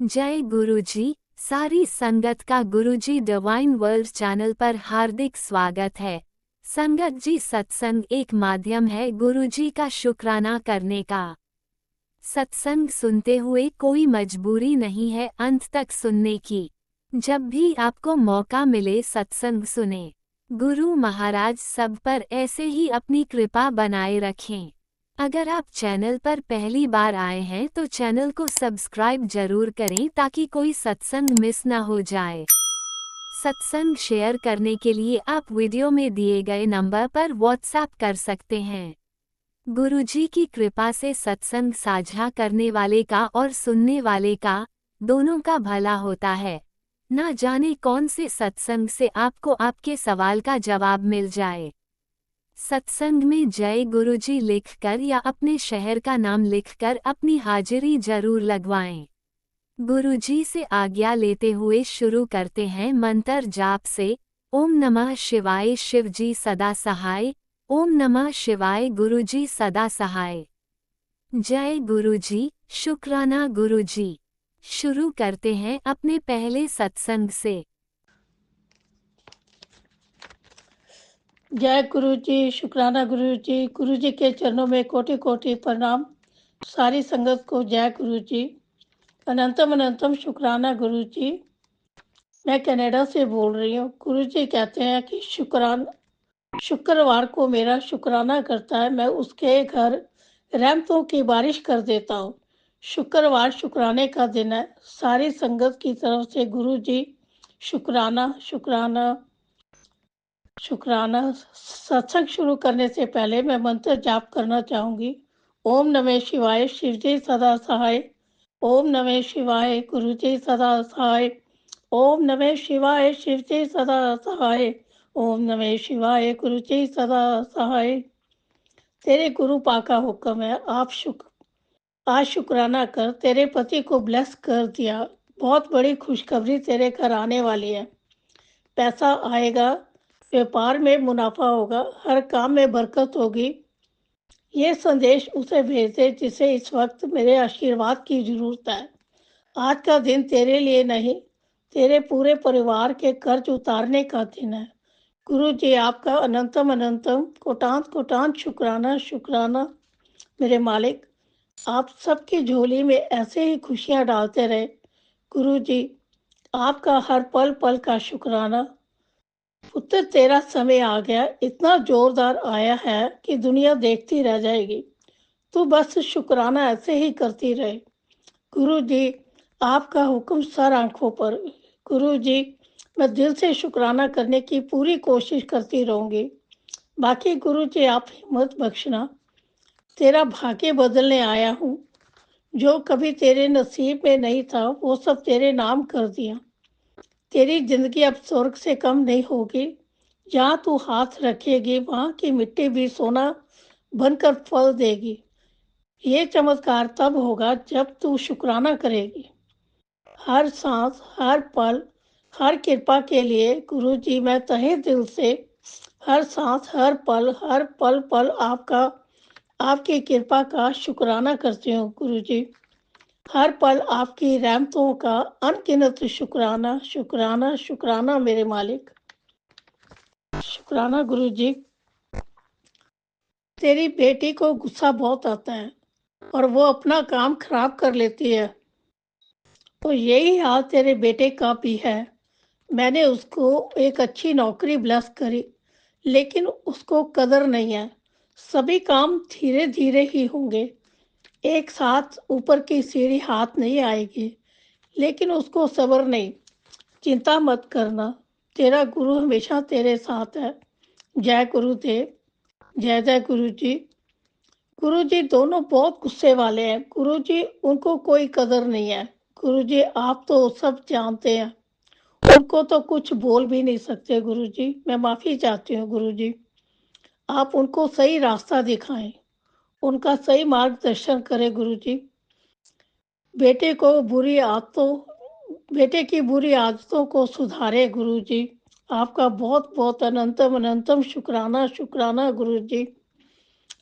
जय गुरुजी। सारी संगत का गुरुजी डिवाइन वर्ल्ड चैनल पर हार्दिक स्वागत है। संगत जी, सत्संग एक माध्यम है गुरुजी का शुक्राना करने का। सत्संग सुनते हुए कोई मजबूरी नहीं है अंत तक सुनने की। जब भी आपको मौका मिले सत्संग सुने। गुरु महाराज सब पर ऐसे ही अपनी कृपा बनाए रखें। अगर आप चैनल पर पहली बार आए हैं तो चैनल को सब्सक्राइब जरूर करें ताकि कोई सत्संग मिस ना हो जाए। सत्संग शेयर करने के लिए आप वीडियो में दिए गए नंबर पर व्हाट्सएप कर सकते हैं। गुरुजी की कृपा से सत्संग साझा करने वाले का और सुनने वाले का दोनों का भला होता है। ना जाने कौन से सत्संग से आपको आपके सवाल का जवाब मिल जाए। सत्संग में जय गुरुजी लिखकर या अपने शहर का नाम लिखकर अपनी हाजिरी जरूर लगवाएं। गुरुजी से आज्ञा लेते हुए शुरू करते हैं मंत्र जाप से। ओम नमः शिवाय शिवजी सदा सहाय। ओम नमः शिवाय गुरुजी सदा सहाय। जय गुरुजी, शुक्राना गुरुजी। शुरू करते हैं अपने पहले सत्संग से। जय गुरु जी, शुक्राना गुरु जी। गुरु जी के चरणों में कोटि कोटि प्रणाम। सारी संगत को जय गुरु जी, अनंतम अनंतम शुक्राना गुरु जी। मैं कनाडा से बोल रही हूँ। गुरु जी कहते हैं कि शुक्रवार को मेरा शुक्राना करता है, मैं उसके घर रहमतों की बारिश कर देता हूँ। शुक्रवार शुक्राने का दिन है। सारी संगत की तरफ से गुरु जी शुक्राना शुक्राना शुक्राना। सत्संग शुरू करने से पहले मैं मंत्र जाप करना चाहूंगी। ओम नमः शिवाय शिवजी सदा सहाय। ओम नमः शिवाय गुरुजी सदा सहाय। ओम नमः शिवाय शिवजी सदा सहाय। ओम नमः शिवाय गुरुजी सदा सहाय। तेरे गुरु पाक का हुक्म है, आज शुक्राना कर। तेरे पति को ब्लेस कर दिया। बहुत बड़ी खुशखबरी तेरे घर आने वाली है। पैसा आएगा, व्यापार में मुनाफा होगा, हर काम में बरकत होगी। ये संदेश उसे भेज दे जिसे इस वक्त मेरे आशीर्वाद की जरूरत है। आज का दिन तेरे लिए नहीं, तेरे पूरे परिवार के कर्ज उतारने का दिन है। गुरु जी आपका अनंतम अनंतम कोटांत कोटांत शुक्राना शुक्राना। मेरे मालिक, आप सबकी झोली में ऐसे ही खुशियां डालते रहे। गुरु जी आपका हर पल पल का शुक्राना। पुत्र तेरा समय आ गया, इतना जोरदार आया है कि दुनिया देखती रह जाएगी। तू बस शुक्राना ऐसे ही करती रहे। गुरु जी आपका हुक्म सर आंखों पर। गुरु जी मैं दिल से शुक्राना करने की पूरी कोशिश करती रहूंगी। बाकी गुरु जी आप हिम्मत बख्शना। तेरा भाग्य बदलने आया हूँ। जो कभी तेरे नसीब में नहीं था वो सब तेरे नाम कर दिया। तेरी जिंदगी अब स्वर्ग से कम नहीं होगी। जहाँ तू हाथ रखेगी वहाँ की मिट्टी भी सोना बनकर फल देगी। ये चमत्कार तब होगा जब तू शुक्राना करेगी। हर सांस, हर पल, हर कृपा के लिए गुरु जी मैं तहे दिल से हर सांस, हर पल पल आपकी कृपा का शुक्राना करती हूँ। गुरु जी हर पल आपकी रहमतों का अनगिनत शुक्राना शुक्राना शुक्राना। मेरे मालिक शुक्राना। गुरु जी तेरी बेटी को गुस्सा बहुत आता है और वो अपना काम खराब कर लेती है। तो यही हाल तेरे बेटे का भी है। मैंने उसको एक अच्छी नौकरी ब्लेस करी, लेकिन उसको कदर नहीं है। सभी काम धीरे धीरे ही होंगे, एक साथ ऊपर की सीढ़ी हाथ नहीं आएगी। लेकिन उसको सब्र नहीं। चिंता मत करना, तेरा गुरु हमेशा तेरे साथ है। जय गुरुदेव, जय जय गुरु जी। गुरु जी दोनों बहुत गुस्से वाले हैं। गुरु जी उनको कोई कदर नहीं है। गुरु जी आप तो सब जानते हैं, उनको तो कुछ बोल भी नहीं सकते। गुरु जी मैं माफी चाहती हूँ। गुरु जी आप उनको सही रास्ता दिखाएं, उनका सही मार्गदर्शन करें। गुरु जी बेटे की बुरी आदतों को सुधारे। गुरु जी आपका बहुत बहुत अनंतम अनंतम शुक्राना शुक्राना। गुरु जी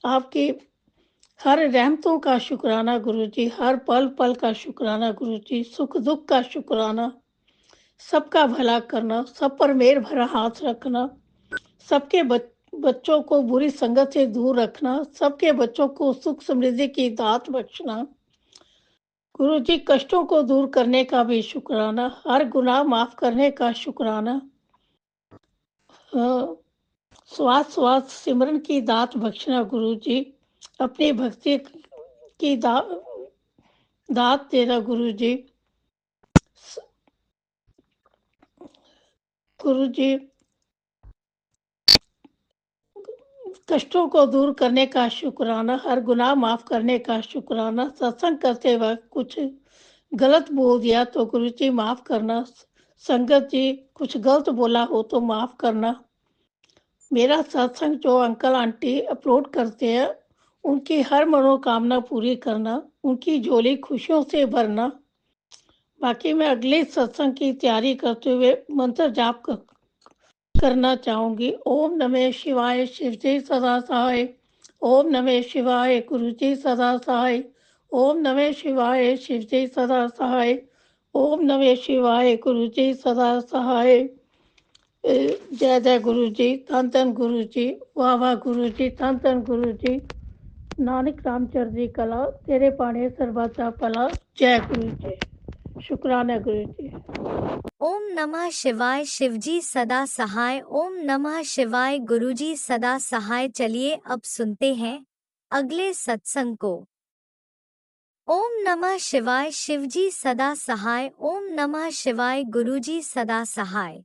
आपकी हर रहमतों का शुक्राना गुरु जी, हर पल पल का शुक्राना गुरु जी, सुख दुख का शुक्राना, सबका भला करना, सब पर मेर भरा हाथ रखना, सबके बच्चों को बुरी संगत से दूर रखना, सबके बच्चों को सुख समृद्धि की दात बख्शना। गुरु जी, कष्टों को दूर करने का भी शुक्राना, हर गुनाह माफ करने का शुक्राना, श्वास श्वास सिमरन की दात बख्शना गुरु जी, अपनी भक्ति की दात देना गुरु जी। गुरु जी, कष्टों को दूर करने का शुक्राना, हर गुनाह माफ करने का शुक्राना, सत्संग करते वक्त कुछ गलत बोल दिया तो गुरु जी माफ करना, संगत जी कुछ गलत बोला हो तो माफ करना। मेरा सत्संग जो अंकल आंटी अपलोड करते हैं उनकी हर मनोकामना पूरी करना, उनकी झोली खुशियों से भरना। बाकी मैं अगले सत्संग की तैयारी करते हुए मंत्र जाप करना चाहूंगी। ओम नमः शिवाय, शिव जी सदा सहाय। ओम नमः शिवाय, गुरु जी सदा सहाय। ओम नमः शिवाय, शिव जी सदा सहाय। ओम नमः शिवाय, गुरु जी सदा सहाय। जय जय गुरु जी, धन धन गुरु जी, वाह वाह गुरु जी, धन धन गुरु जी। नानक रामचर जी कला, तेरे पाने सर्वदा भला। जय गुरु जी, शुक्राना गुरु जी। ओम नमः शिवाय, शिवजी सदा सहाय। ओम नमः शिवाय, गुरुजी सदा सहाय। चलिए अब सुनते हैं अगले सत्संग को। ओम नमः शिवाय, शिवजी सदा सहाय। ओम नमः शिवाय, गुरुजी सदा सहाय।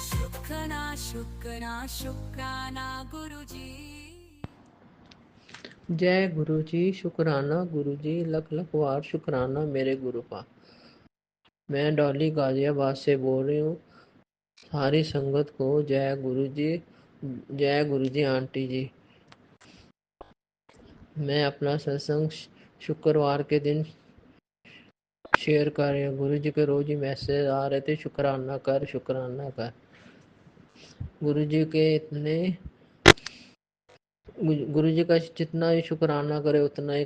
शुक्राना शुक्राना शुक्राना गुरुजी। जय गुरु जी, शुक्राना गुरु जी, लख लख वार शुक्राना मेरे गुरु का। मैं डॉली गाजियाबाद से बोल रही हूँ। सारी संगत को जय गुरु जी, जय गुरु जी आंटी जी। मैं अपना सत्संग शुक्रवार के दिन शेयर कर रही हूँ। गुरु जी के रोज ही मैसेज आ रहे थे, शुक्राना कर शुक्राना कर। गुरु जी के इतने, गुरु जी का जितना ही शुक्राना करे उतना ही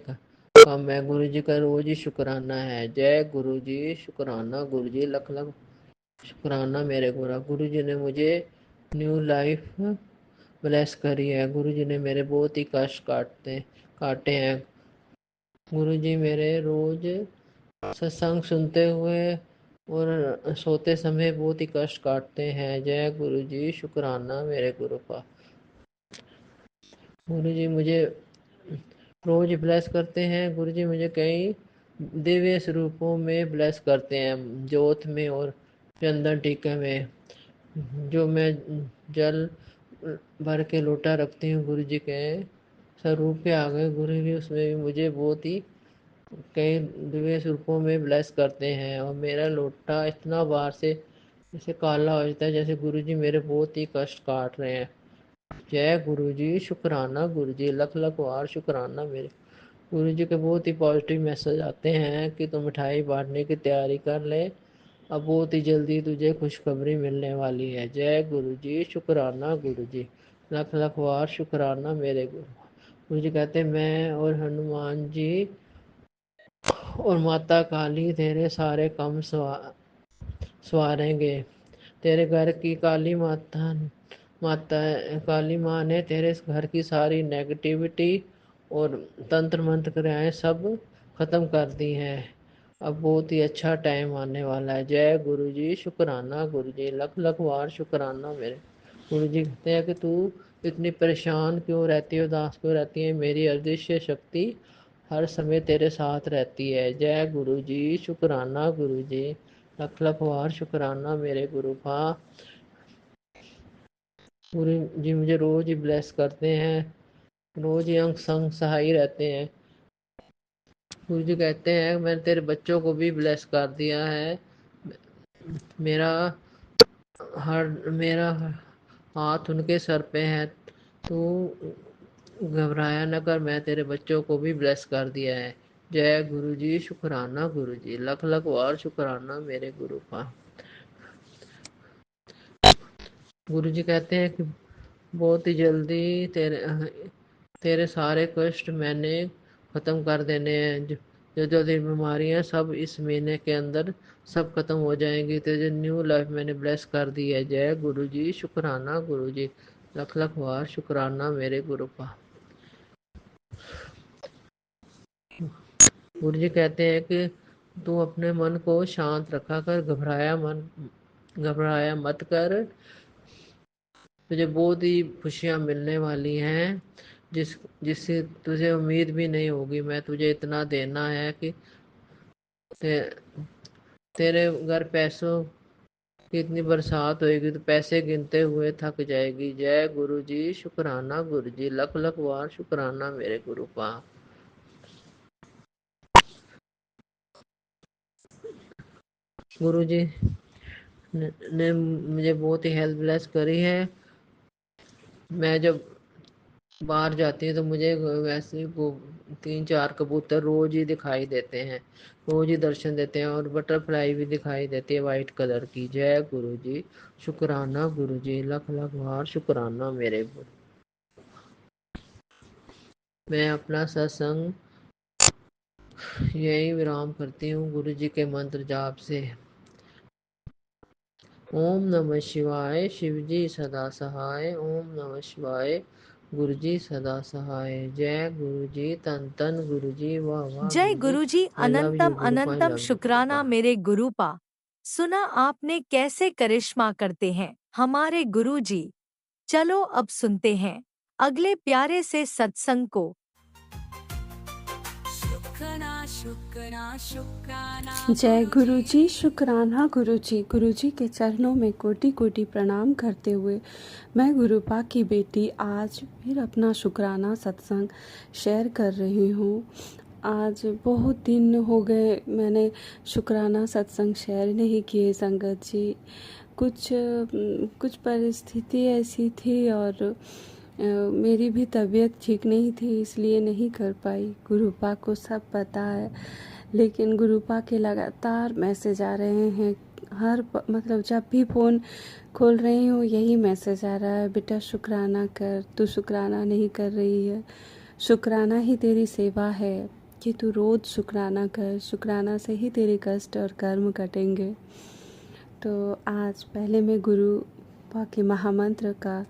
कम है। गुरु जी का रोज ही शुक्राना है। जय गुरु जी, शुक्राना गुरु जी, लख लख शुक्राना मेरे गुरु। गुरु जी ने मुझे न्यू लाइफ ब्लेस करी है। गुरु जी ने मेरे बहुत ही कष्ट काटे हैं। गुरु जी मेरे रोज सत्संग सुनते हुए और सोते समय बहुत ही कष्ट काटते हैं। जय गुरु जी, शुक्राना मेरे गुरु का। गुरु जी मुझे रोज ब्लेस करते हैं। गुरु जी मुझे कई दिव्य स्वरूपों में ब्लेस करते हैं, जोत में और चंदन टीके में। जो मैं जल भर के लोटा रखती हूँ गुरु जी के स्वरूप के आगे, गुरु जी उसमें भी मुझे बहुत ही कई दिव्य स्वरूपों में ब्लेस करते हैं। और मेरा लोटा इतना बार से जैसे काला हो जाता है, जैसे गुरु जी मेरे बहुत ही कष्ट काट रहे हैं। जय गुरु जी, शुक्राना गुरु जी, लख लख वार शुक्राना मेरे गुरु जी के। बहुत ही पॉजिटिव मैसेज आते हैं कि तुम मिठाई बांटने की तैयारी कर ले, अब बहुत ही जल्दी तुझे खुशखबरी मिलने वाली है। जय गुरु जी, शुक्राना गुरु जी, लख लख वार शुक्राना मेरे गुरु। गुरु जी कहते मैं और हनुमान जी और माता काली तेरे सारे काम सवारेंगे। तेरे घर की काली माता काली माँ ने तेरे घर की सारी नेगेटिविटी और तंत्र मंत्र क्रियाएं सब खत्म कर दी हैं। अब बहुत ही अच्छा टाइम आने वाला है। जय गुरु जी, शुक्राना गुरु जी, लख लख वार शुक्राना मेरे गुरु जी। कहते हैं कि तू इतनी परेशान क्यों रहती है, उदास क्यों रहती है, मेरी अदृश्य शक्ति हर समय तेरे साथ रहती है। जय गुरु जी, शुक्राना गुरु जी, लख लख वार शुक्राना मेरे गुरु का। गुरु जी मुझे रोज ही ब्लेस करते हैं, रोज ही अंग संग सहाय रहते हैं। गुरु जी कहते हैं मैंने तेरे बच्चों को भी ब्लेस कर दिया है। मेरा मेरा हाथ उनके सर पे है, तू घबराया न कर, मैं तेरे बच्चों को भी ब्लेस कर दिया है। जय गुरु जी, शुक्राना गुरु जी, लख लख वार शुक्राना मेरे गुरु का। गुरु जी कहते हैं कि बहुत ही जल्दी तेरे सारे कष्ट मैंने ख़त्म कर देने हैं। जो जो तेरी बीमारियां सब इस महीने के अंदर सब खत्म हो जाएंगी। तेरे न्यू लाइफ मैंने ब्लेस कर दी है। जय गुरु जी, शुक्राना गुरु जी, लख लख बार शुक्राना मेरे गुरु का। गुरु जी कहते हैं कि तू अपने मन को शांत रखा कर, घबराया मत कर। तुझे बहुत ही खुशियाँ मिलने वाली हैं जिससे तुझे उम्मीद भी नहीं होगी। मैं तुझे इतना देना है कि ते, तेरे घर पैसों की इतनी बरसात होएगी तो पैसे गिनते हुए थक जाएगी। जय गुरु जी, शुक्राना गुरु जी, लख लख बार शुक्राना मेरे गुरु का। गुरु जी ने मुझे बहुत ही हेल्प ब्लेस करी है। मैं जब बाहर जाती है तो मुझे वैसे ही वो 3-4 कबूतर रोज ही दिखाई देते हैं, रोज ही दर्शन देते हैं, और बटरफ्लाई भी दिखाई देती है वाइट कलर की। जय गुरु जी, शुक्राना गुरु जी, लख लख बार शुक्राना मेरे गुरु। मैं अपना सत्संग यही विराम करती हूँ गुरु जी के मंत्र जाप से। ओम नमः शिवाय, शिव जी सदा सहाय। ओम नमः शिवाय, गुरु जी सदा सहाय। जय गुरु जी, तन तन गुरु जी, वाह वाह जय Guru ji. Guruji, I love you Anantam Gurupa, I Anantam love you शुक्राना गुरुपा। मेरे गुरुपा। सुना आपने कैसे करिश्मा करते हैं हमारे गुरुजी। चलो अब सुनते हैं अगले प्यारे से सत्संग को। शुक्राना शुक्राना शुक्राना जय गुरु जी, शुक्राना गुरु जी। गुरु जी के चरणों में कोटि कोटि प्रणाम करते हुए मैं गुरुपा की बेटी आज फिर अपना शुक्राना सत्संग शेयर कर रही हूँ। आज बहुत दिन हो गए मैंने शुक्राना सत्संग शेयर नहीं किए संगत जी। कुछ परिस्थिति ऐसी थी और मेरी भी तबीयत ठीक नहीं थी, इसलिए नहीं कर पाई। गुरुपा को सब पता है, लेकिन गुरुपा के लगातार मैसेज आ रहे हैं। मतलब जब भी फ़ोन खोल रही हूँ यही मैसेज आ रहा है, बेटा शुक्राना कर, तू शुक्राना नहीं कर रही है। शुक्राना ही तेरी सेवा है कि तू रोज़ शुक्राना कर, शुक्राना से ही तेरे कष्ट और कर्म कटेंगे। तो आज पहले मैं गुरुपा के महामंत्र का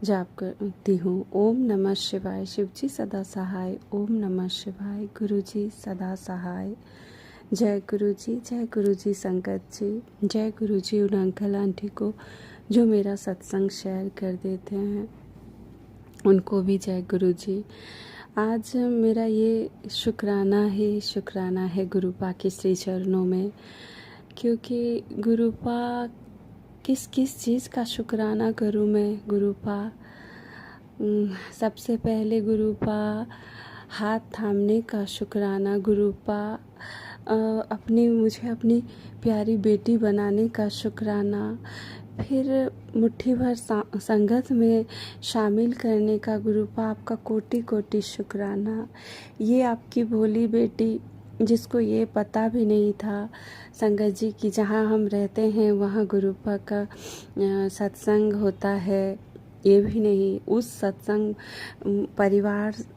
जाप करती हूँ। ओम नमः शिवाय, शिव जी सदा सहाय। ओम नमः शिवाय, गुरु जी सदा सहाय। जय गुरु जी संगत जी। जय गुरु जी उन अंकल आंटी को जो मेरा सत्संग शेयर कर देते हैं, उनको भी जय गुरु जी। आज मेरा ये शुक्राना है गुरुपा के श्री चरणों में, क्योंकि गुरुपा किस चीज़ का शुक्राना करूं मैं गुरुपा। सबसे पहले गुरुपा हाथ थामने का शुक्राना, गुरुपा मुझे अपनी प्यारी बेटी बनाने का शुक्राना, फिर मुट्ठी भर संगत में शामिल करने का गुरुपा आपका कोटि कोटि शुक्राना। ये आपकी भोली बेटी जिसको ये पता भी नहीं था संगत जी कि जहाँ हम रहते हैं वहाँ गुरुपा का सत्संग होता है, ये भी नहीं। उस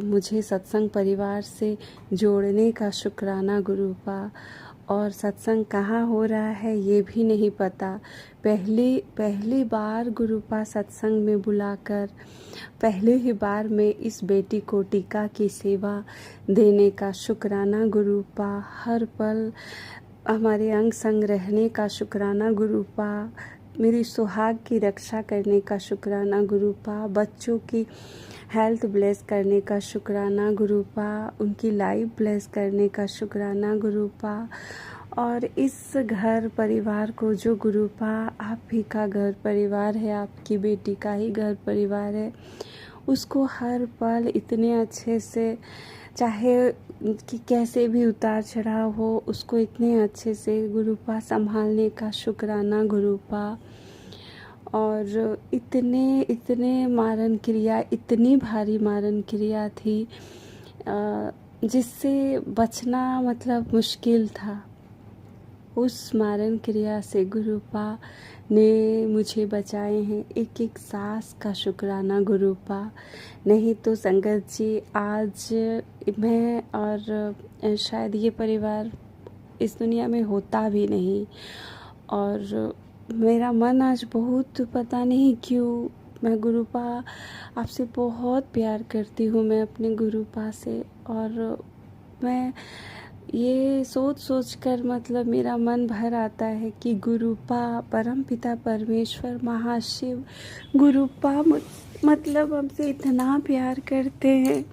मुझे सत्संग परिवार से जोड़ने का शुक्राना गुरुपा। और सत्संग कहाँ हो रहा है ये भी नहीं पता। पहली बार गुरुपा सत्संग में बुलाकर पहले ही बार में इस बेटी को टीका की सेवा देने का शुक्राना गुरुपा। हर पल हमारे अंग संग रहने का शुक्राना गुरुपा। मेरी सुहाग की रक्षा करने का शुक्राना गुरुपा। बच्चों की हेल्थ ब्लेस करने का शुक्राना गुरुपा। उनकी लाइफ ब्लेस करने का शुक्राना गुरुपा। और इस घर परिवार को जो गुरुपा आप ही का घर परिवार है, आपकी बेटी का ही घर परिवार है, उसको हर पल इतने अच्छे से, चाहे कि कैसे भी उतार चढ़ाव हो, उसको इतने अच्छे से गुरुपा संभालने का शुक्राना गुरुपा। और इतने मारन क्रिया, इतनी भारी मारन क्रिया थी जिससे बचना मतलब मुश्किल था। उस स्मरण क्रिया से गुरुपा ने मुझे बचाए हैं। एक एक सांस का शुक्राना गुरुपा। नहीं तो संगत जी आज मैं और शायद ये परिवार इस दुनिया में होता भी नहीं। और मेरा मन आज बहुत, पता नहीं क्यों, मैं गुरुपा आपसे बहुत प्यार करती हूँ, मैं अपने गुरुपा से। और मैं ये सोच सोच कर मतलब मेरा मन भर आता है कि गुरुपा परमपिता परमेश्वर महाशिव गुरुपा मतलब हमसे इतना प्यार करते हैं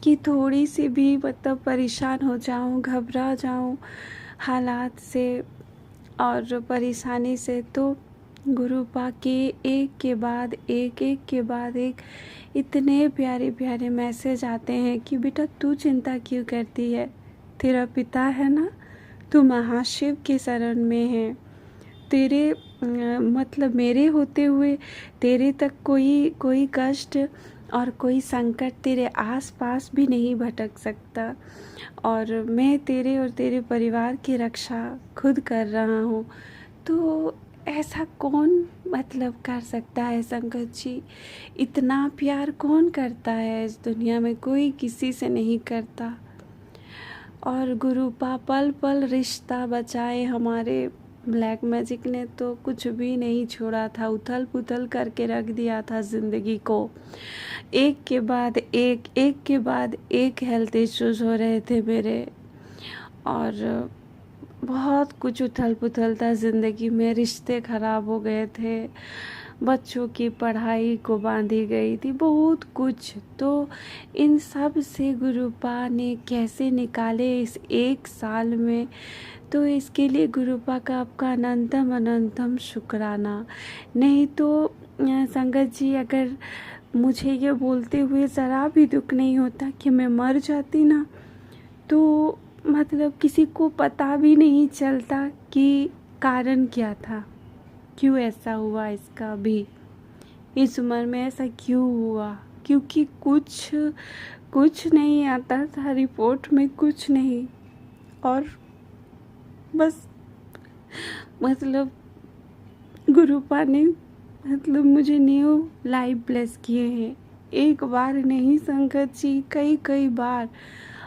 कि थोड़ी सी भी मतलब परेशान हो जाऊं, घबरा जाऊं हालात से और परेशानी से, तो गुरुपा के एक के बाद एक इतने प्यारे प्यारे मैसेज आते हैं कि बेटा तू चिंता क्यों करती है, तेरा पिता है ना, तू महाशिव के शरण में है। तेरे मतलब मेरे होते हुए तेरे तक कोई कष्ट और कोई संकट तेरे आसपास भी नहीं भटक सकता। और मैं तेरे और तेरे परिवार की रक्षा खुद कर रहा हूँ। तो ऐसा कौन मतलब कर सकता है संगत जी? इतना प्यार कौन करता है इस दुनिया में? कोई किसी से नहीं करता। और गुरुपा पल पल रिश्ता बचाए हमारे। ब्लैक मैजिक ने तो कुछ भी नहीं छोड़ा था, उथल पुथल करके रख दिया था ज़िंदगी को। एक के बाद एक हेल्थ इश्यूज हो रहे थे मेरे, और बहुत कुछ उथल पुथल था ज़िंदगी में। रिश्ते ख़राब हो गए थे, बच्चों की पढ़ाई को बांधी गई थी, बहुत कुछ। तो इन सब से गुरुपा ने कैसे निकाले इस एक साल में, तो इसके लिए गुरुपा का आपका अनंतम शुक्राना। नहीं तो संगत जी, अगर मुझे ये बोलते हुए ज़रा भी दुख नहीं होता कि मैं मर जाती ना, तो मतलब किसी को पता भी नहीं चलता कि कारण क्या था, क्यों ऐसा हुआ, इसका भी इस उम्र में ऐसा क्यों हुआ। क्योंकि कुछ नहीं आता था रिपोर्ट में, कुछ नहीं। और बस मतलब गुरुपा ने मतलब मुझे न्यू लाइफ ब्लेस किए हैं। एक बार नहीं संगत जी, कई बार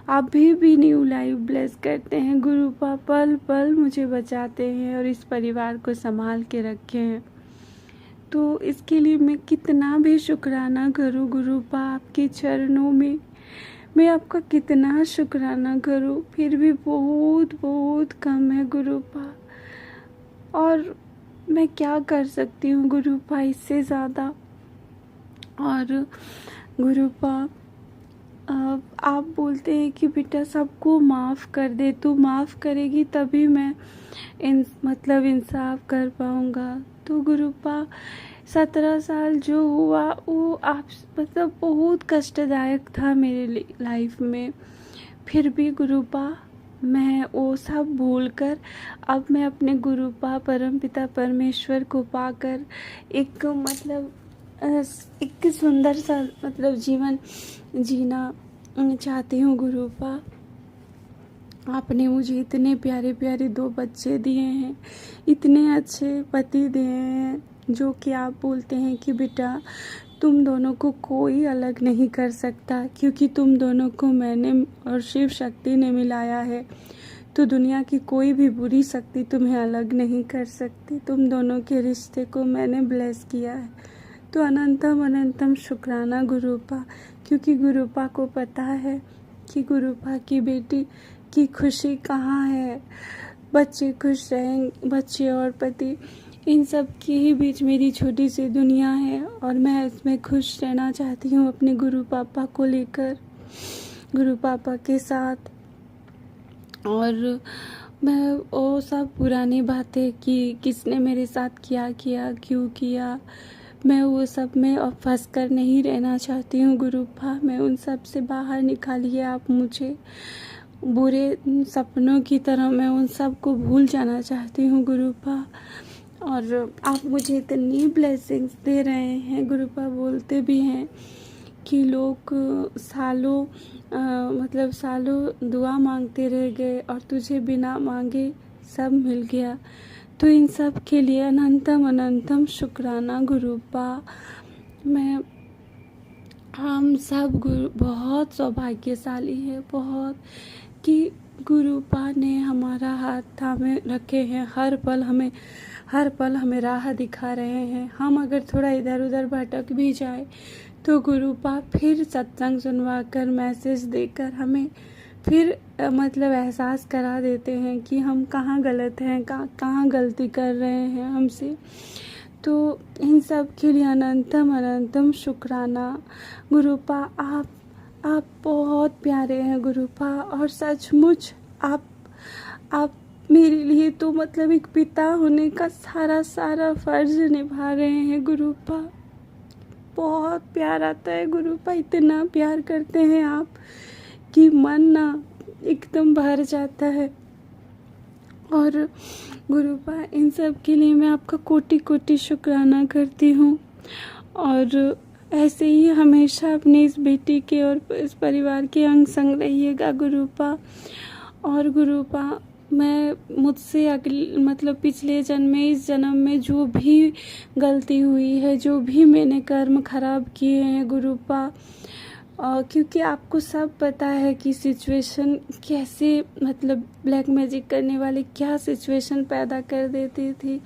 अभी भी न्यू लाइफ ब्लेस करते हैं। गुरुपा पल पल मुझे बचाते हैं और इस परिवार को संभाल के रखे हैं। तो इसके लिए मैं कितना भी शुक्राना करूँ गुरुपा, आपके चरणों में मैं आपका कितना शुक्राना करूँ, फिर भी बहुत कम है गुरुपा। और मैं क्या कर सकती हूँ गुरुपा इससे ज़्यादा। और गुरुपा आप बोलते हैं कि बेटा सबको माफ़ कर दे, तू माफ़ करेगी तभी मैं मतलब इंसाफ कर पाऊँगा। तो गुरुपा 17 साल जो हुआ वो आप मतलब बहुत कष्टदायक था मेरे लाइफ में। फिर भी गुरुपा मैं वो सब भूलकर अब मैं अपने गुरुपा परमपिता परमेश्वर को पाकर एक मतलब एक सुंदर सा मतलब जीवन जीना चाहती हूँ गुरुपा। आपने मुझे इतने प्यारे प्यारे 2 बच्चे दिए हैं, इतने अच्छे पति दिए हैं, जो कि आप बोलते हैं कि बेटा तुम दोनों को कोई अलग नहीं कर सकता, क्योंकि तुम दोनों को मैंने और शिव शक्ति ने मिलाया है। तो दुनिया की कोई भी बुरी शक्ति तुम्हें अलग नहीं कर सकती। तुम दोनों के रिश्ते को मैंने ब्लेस किया है। तो अनंतम शुक्राना गुरुपा, क्योंकि गुरुपा को पता है कि गुरुपा की बेटी की खुशी कहाँ है। बच्चे खुश रहें, बच्चे और पति, इन सब के ही बीच मेरी छोटी सी दुनिया है और मैं इसमें खुश रहना चाहती हूँ अपने गुरु पापा को लेकर, गुरु पापा के साथ। और मैं वो सब पुरानी बातें कि किसने मेरे साथ क्या किया, क्यों किया, मैं वो सब में अब फंस कर नहीं रहना चाहती हूँ गुरुपा। मैं उन सब से बाहर निकालिए आप मुझे, बुरे सपनों की तरह मैं उन सब को भूल जाना चाहती हूँ गुरुपा। और आप मुझे इतनी ब्लेसिंग्स दे रहे हैं गुरुपा। बोलते भी हैं कि लोग सालों दुआ मांगते रह गए और तुझे बिना मांगे सब मिल गया। तो इन सब के लिए अनंतम अनंतम शुक्राना गुरुपा। हम सब बहुत सौभाग्यशाली है, बहुत, कि गुरुपा ने हमारा हाथ थामे रखे हैं। हर पल हमें राह दिखा रहे हैं। हम अगर थोड़ा इधर उधर भटक भी जाए तो गुरुपा फिर सत्संग सुनवा कर, मैसेज देकर हमें फिर मतलब एहसास करा देते हैं कि हम कहाँ गलत हैं, कहाँ गलती कर रहे हैं हमसे। तो इन सब के लिए अनंतम अनंतम शुक्राना गुरुपा। आप बहुत प्यारे हैं गुरुपा, और सचमुच आप मेरे लिए तो मतलब एक पिता होने का सारा फर्ज निभा रहे हैं गुरुपा। बहुत प्यार आता है गुरुपा, इतना प्यार करते हैं आप कि मन ना एकदम भर जाता है। और गुरुपा इन सब के लिए मैं आपका कोटि कोटि शुक्राना करती हूँ। और ऐसे ही हमेशा अपनी इस बेटी के और इस परिवार के अंग संग रहिएगा गुरुपा। और गुरुपा मुझसे मतलब पिछले जन्म में, इस जन्म में जो भी गलती हुई है, जो भी मैंने कर्म खराब किए हैं गुरुपा, क्योंकि आपको सब पता है कि सिचुएशन कैसे, मतलब ब्लैक मैजिक करने वाले क्या सिचुएशन पैदा कर देती थी।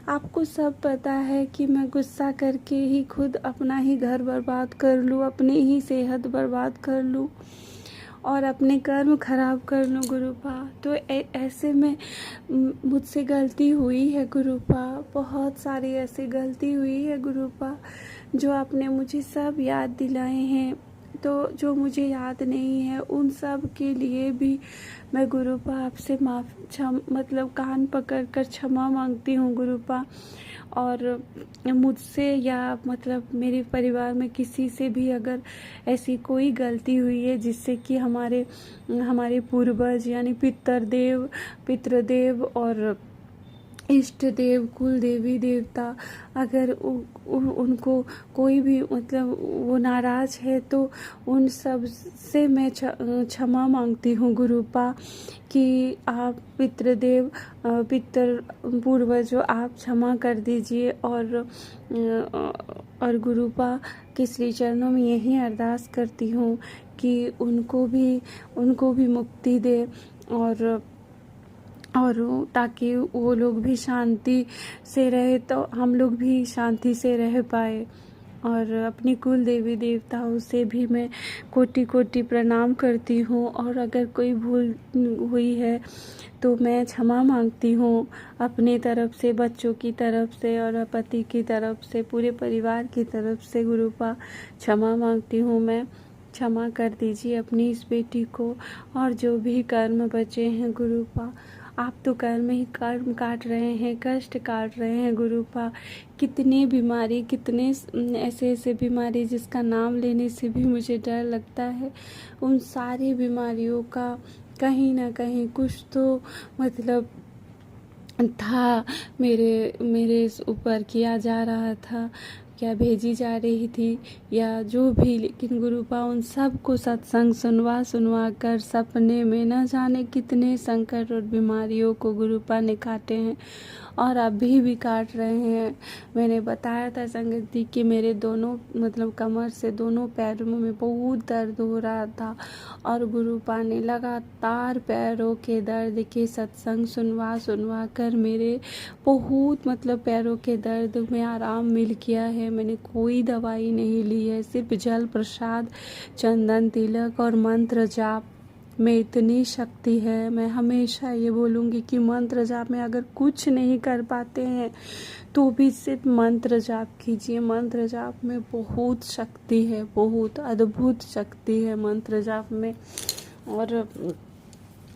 आपको सब पता है कि मैं गुस्सा करके ही खुद अपना ही घर बर्बाद कर लूँ, अपनी ही सेहत बर्बाद कर लूँ और अपने कर्म खराब कर लूँ गुरुपा। तो ऐसे में मुझसे गलती हुई है गुरुपा, बहुत सारी ऐसी गलती हुई है गुरुपा जो आपने मुझे सब याद दिलाए हैं। तो जो मुझे याद नहीं है उन सब के लिए भी मैं गुरुपा आपसे मतलब कान पकड़ कर क्षमा मांगती हूँ गुरुपा। और मुझसे या मतलब मेरे परिवार में किसी से भी अगर ऐसी कोई गलती हुई है जिससे कि हमारे पूर्वज यानी पितृदेव और इष्ट देव, कुल देवी देवता, अगर उनको कोई भी मतलब वो नाराज है तो उन सब से मैं क्षमा मांगती हूँ गुरुपा कि आप पूर्वजों आप क्षमा कर दीजिए। और गुरुपा के श्री चरणों में यही अरदास करती हूँ कि उनको भी मुक्ति दे और ताकि वो लोग भी शांति से रहे तो हम लोग भी शांति से रह पाए। और अपनी कुल देवी देवताओं से भी मैं कोटि कोटि प्रणाम करती हूँ। और अगर कोई भूल हुई है तो मैं क्षमा मांगती हूँ अपनी तरफ से, बच्चों की तरफ से और पति की तरफ से, पूरे परिवार की तरफ से गुरुपा क्षमा मांगती हूँ मैं। क्षमा कर दीजिए अपनी इस बेटी को। और जो भी कर्म बचे हैं गुरुपा, आप तो कर्म काट रहे हैं, कष्ट काट रहे हैं गुरुपा। कितनी बीमारी, कितने ऐसे बीमारी जिसका नाम लेने से भी मुझे डर लगता है, उन सारी बीमारियों का कहीं ना कहीं कुछ तो मतलब था, मेरे ऊपर किया जा रहा था, क्या भेजी जा रही थी या जो भी। लेकिन गुरुपा उन सब को सत्संग सुनवा कर सपने में न जाने कितने संकट और बीमारियों को गुरुपा ने काटे हैं और अभी भी काट रहे हैं। मैंने बताया था संगत जी कि मेरे दोनों मतलब कमर से दोनों पैरों में बहुत दर्द हो रहा था और गुरुपा ने लगातार पैरों के दर्द के सत्संग सुनवा कर मेरे बहुत मतलब पैरों के दर्द में आराम मिल गया है। मैंने कोई दवाई नहीं ली है, सिर्फ जल प्रसाद, चंदन तिलक और मंत्र जाप में इतनी शक्ति है। मैं हमेशा ये बोलूँगी कि मंत्र जाप में अगर कुछ नहीं कर पाते हैं तो भी सिर्फ मंत्र जाप कीजिए। मंत्र जाप में बहुत शक्ति है, बहुत अद्भुत शक्ति है मंत्र जाप में। और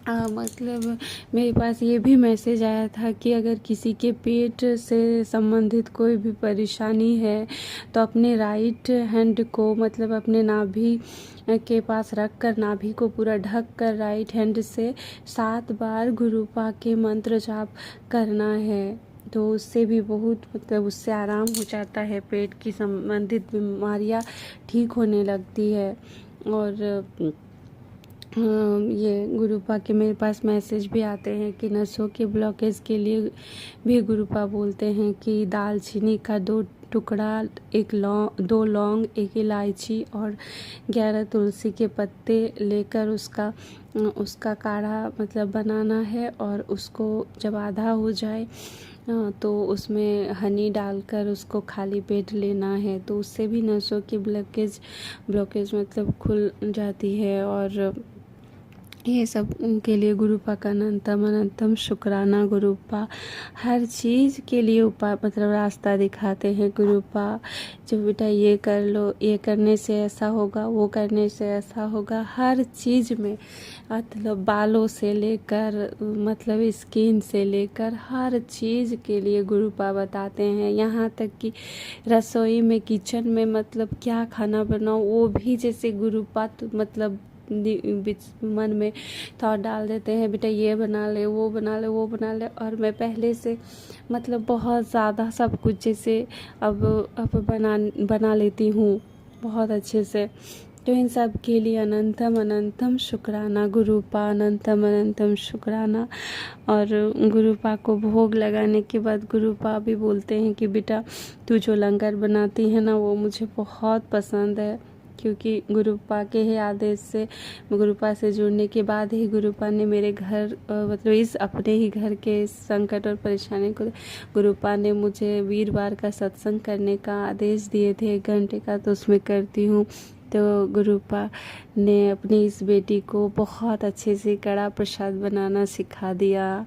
मतलब मेरे पास ये भी मैसेज आया था कि अगर किसी के पेट से संबंधित कोई भी परेशानी है तो अपने राइट हैंड को मतलब अपने नाभि के पास रख कर, नाभि को पूरा ढक कर राइट हैंड से 7 बार गुरुपा के मंत्र जाप करना है। तो उससे भी बहुत मतलब उससे आराम हो जाता है, पेट की संबंधित बीमारियां ठीक होने लगती है। और ये गुरुपा के मेरे पास मैसेज भी आते हैं कि नसों के ब्लॉकेज के लिए भी गुरुपा बोलते हैं कि दालचीनी का 2 टुकड़ा, 2 लौंग, 1 इलायची और 11 तुलसी के पत्ते लेकर उसका काढ़ा मतलब बनाना है, और उसको जब आधा हो जाए तो उसमें हनी डालकर उसको खाली पेट लेना है। तो उससे भी नसों की ब्लॉकेज मतलब खुल जाती है। और ये सब उनके लिए गुरुपा का अनंतम शुक्राना। गुरुपा हर चीज़ के लिए उपाय मतलब रास्ता दिखाते हैं। गुरुपा जो बेटा ये कर लो, ये करने से ऐसा होगा, वो करने से ऐसा होगा, हर चीज़ में मतलब बालों से लेकर मतलब स्किन से लेकर हर चीज़ के लिए गुरुपा बताते हैं। यहाँ तक कि रसोई में किचन में मतलब क्या खाना बनाओ वो भी जैसे गुरुपा तो मतलब मन में थॉट डाल देते हैं, बेटा ये बना ले, वो बना ले, वो बना ले। और मैं पहले से मतलब बहुत ज़्यादा सब कुछ जैसे अब बना लेती हूँ बहुत अच्छे से। तो इन सब के लिए अनंतम शुक्राना गुरुपा, अनंतम शुक्राना। और गुरुपा को भोग लगाने के बाद गुरुपा भी बोलते हैं कि बेटा तू जो लंगर बनाती है ना वो मुझे बहुत पसंद है, क्योंकि गुरुपा के ही आदेश से, गुरुपा से जुड़ने के बाद ही गुरुपा ने मेरे घर मतलब इस अपने ही घर के संकट और परेशानी को गुरुपा ने मुझे वीरवार का सत्संग करने का आदेश दिए थे 1 घंटे का, तो उसमें करती हूँ। तो गुरुपा ने अपनी इस बेटी को बहुत अच्छे से कड़ा प्रसाद बनाना सिखा दिया।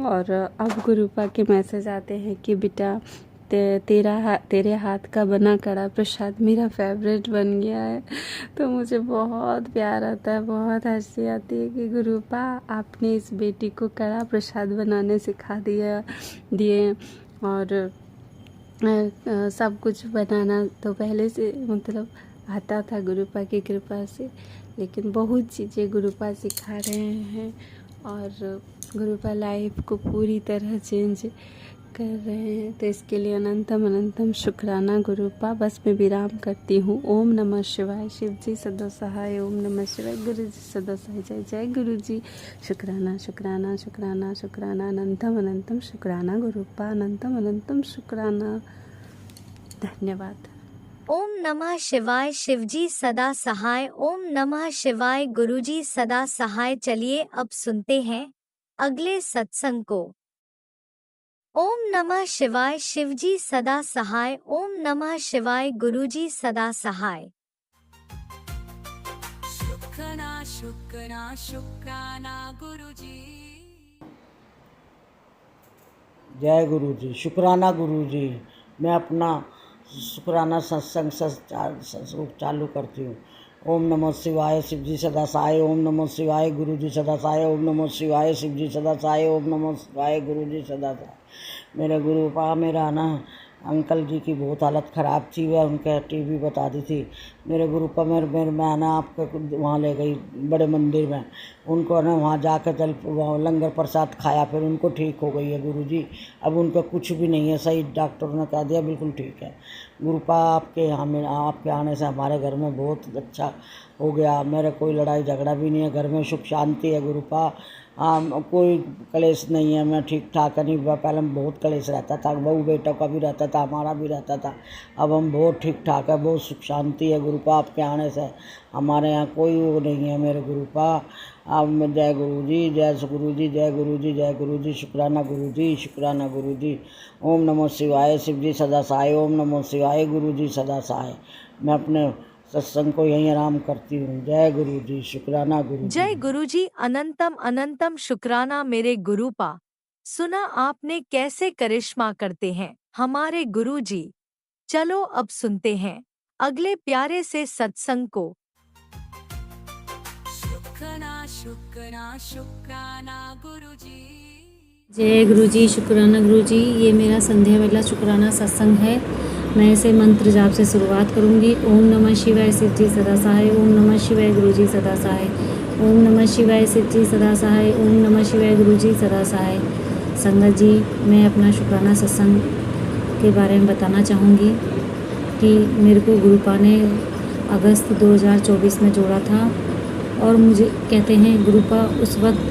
और अब गुरुपा के मैसेज आते हैं कि बेटा तेरे हाथ का बना कड़ा प्रसाद मेरा फेवरेट बन गया है। तो मुझे बहुत प्यार आता है, बहुत हंसी आती है कि गुरुपा आपने इस बेटी को कड़ा प्रसाद बनाने सिखा दिए। और सब कुछ बनाना तो पहले से मतलब आता था गुरुपा की कृपा से, लेकिन बहुत चीज़ें गुरुपा सिखा रहे हैं और गुरुपा लाइफ को पूरी तरह चेंज कर रहे हैं। तो इसके लिए अनंतम शुक्राना गुरुपा। बस मैं विराम करती हूँ। ओम नमः शिवाय। शिव जी सदा सहाय। ओम नमः शिवाय। गुरु जी सदा सहाय। जय जय गुरु जी। शुक्राना शुक्राना शुक्राना शुक्राना। अनंतम शुक्राना गुरुपा। अनंतम शुक्राना। धन्यवाद। ओम नमः शिवाय। शिवजी सदा सहाय। ओम नमः शिवाय। गुरुजी सदा सहाय। चलिए अब सुनते हैं अगले सत्संग को। ओम नमः शिवाय। शिवजी सदा सहाय। ओम नमः शिवाय। गुरुजी सदा सहाय। शुक्राना गुरुजी। जय गुरु जी। शुक्राना गुरु जी। मैं अपना शुक्राना सत्संग चालू करती हूँ। ओम नमः शिवाय। शिव जी सदा सहाय। ओम नमः शिवाय। गुरु जी सदा सहाय। ओम नमः शिवाय। शिव जी सदा सहाय। ओम नमः शिवाय। गुरु जी सदा सहाय। मेरे गुरुपा मेरा ना अंकल जी की बहुत हालत ख़राब थी, वह उनके टीवी बता दी थी। मेरे गुरुपा मेरे मैं ना आपके वहाँ ले गई बड़े मंदिर में, उनको ना वहाँ जाकर वहाँ लंगर प्रसाद खाया, फिर उनको ठीक हो गई है गुरुजी। अब उनका कुछ भी नहीं है, सही डॉक्टर ने कह दिया बिल्कुल ठीक है। गुरुपा आपके आपके आने से हमारे घर में बहुत अच्छा हो गया। मेरे कोई लड़ाई झगड़ा भी नहीं है, घर में सुख शांति है गुरुपा। कोई कलेश नहीं है, मैं ठीक ठाक नहीं। पहले में बहुत कलेश रहता था, बहू बेटों का भी रहता था, हमारा भी रहता था। अब हम बहुत ठीक ठाक है, बहुत सुख शांति है गुरुपा। आपके आने से हमारे यहाँ कोई वो नहीं है मेरे गुरुपा। अब जय गुरु जी, जय गुरु जी, जय गुरु जी, जय गुरु जी। शुक्राना गुरु जी, शुक्राना गुरु जी। ओम नमः शिवाय। शिव जी सदा सहाय। ओम नमः शिवाय। गुरु जी सदा सहाय। मैं अपने सत्संग को यहीं आराम करती हूँ। जय गुरु जी। शुक्राना गुरु जी। जय गुरु जी। अनंतम शुक्राना मेरे गुरुपा। सुना आपने कैसे करिश्मा करते हैं हमारे गुरु जी। चलो अब सुनते हैं अगले प्यारे से सत्संग को। शुक्राना गुरुजी। जय गुरु जी। शुक्राना गुरु जी। ये मेरा संध्या वाला शुक्राना सत्संग है। मैं इसे मंत्र जाप से शुरुआत करूंगी। ओम नमः शिवाय। शिव जी सदा सहाय। ओम नमः शिवाय। गुरु जी सदा सहाय। ओम नमः शिवाय। शिव जी सदा सहाय। ओम नमः शिवाय। गुरु जी सदा सहाय। संगत जी, मैं अपना शुक्राना सत्संग के बारे में बताना चाहूँगी कि मेरे को गुरुपा ने अगस्त 2024 में जोड़ा था और मुझे कहते हैं गुरुपा उस वक्त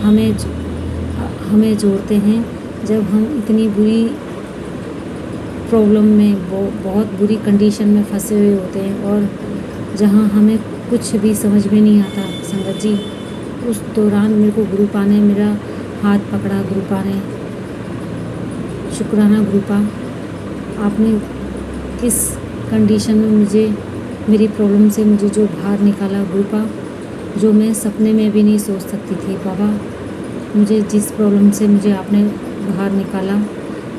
हमें जोड़ते हैं जब हम इतनी बुरी प्रॉब्लम में बहुत बुरी कंडीशन में फंसे हुए होते हैं और जहाँ हमें कुछ भी समझ में नहीं आता। संगत जी, उस दौरान मेरे को गुरुपा ने मेरा हाथ पकड़ा। गुरुपा ने, शुक्राना गुरुपा, आपने किस कंडीशन में मुझे, मेरी प्रॉब्लम से मुझे जो बाहर निकाला गुरुपा, जो मैं सपने में भी नहीं सोच सकती थी बाबा। मुझे जिस प्रॉब्लम से मुझे आपने बाहर निकाला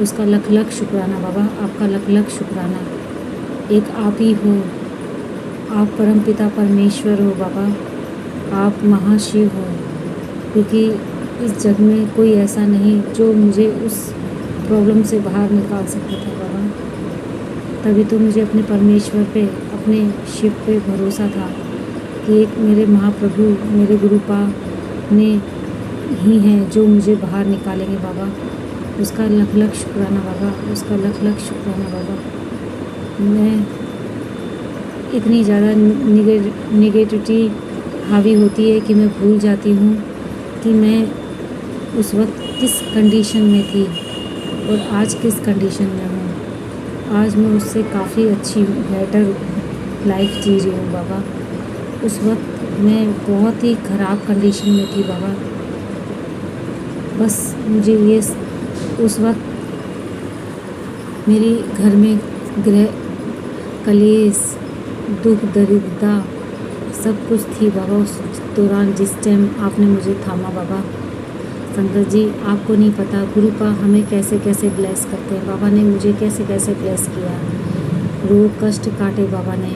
उसका लख लख शुक्राना बाबा, आपका लख लख शुक्राना। एक आप ही हो, आप परमपिता परमेश्वर हो बाबा, आप महाशिव हो, क्योंकि इस जग में कोई ऐसा नहीं जो मुझे उस प्रॉब्लम से बाहर निकाल सकता था बाबा। तभी तो मुझे अपने परमेश्वर पे, अपने शिव पे भरोसा था कि एक मेरे महाप्रभु, मेरे गुरुपा ने ही हैं जो मुझे बाहर निकालेंगे बाबा। उसका लख लख शुक्राना बाबा, उसका लख लख शुक्राना बाबा। मैं इतनी ज़्यादा निगेटिविटी हावी होती है कि मैं भूल जाती हूँ कि मैं उस वक्त किस कंडीशन में थी और आज किस कंडीशन में हूँ। आज मैं उससे काफ़ी अच्छी बेटर लाइफ जी रही हूँ बाबा। उस वक्त मैं बहुत ही ख़राब कंडीशन में थी बाबा। बस मुझे ये उस वक्त मेरे घर में ग्रह कलेश, दुख, दरिद्रता सब कुछ थी बाबा उस दौरान, जिस टाइम आपने मुझे थामा बाबा। संगत जी, आपको नहीं पता गुरुपा हमें कैसे कैसे ब्लेस करते हैं। बाबा ने मुझे कैसे कैसे ब्लेस किया, रोग कष्ट काटे बाबा ने।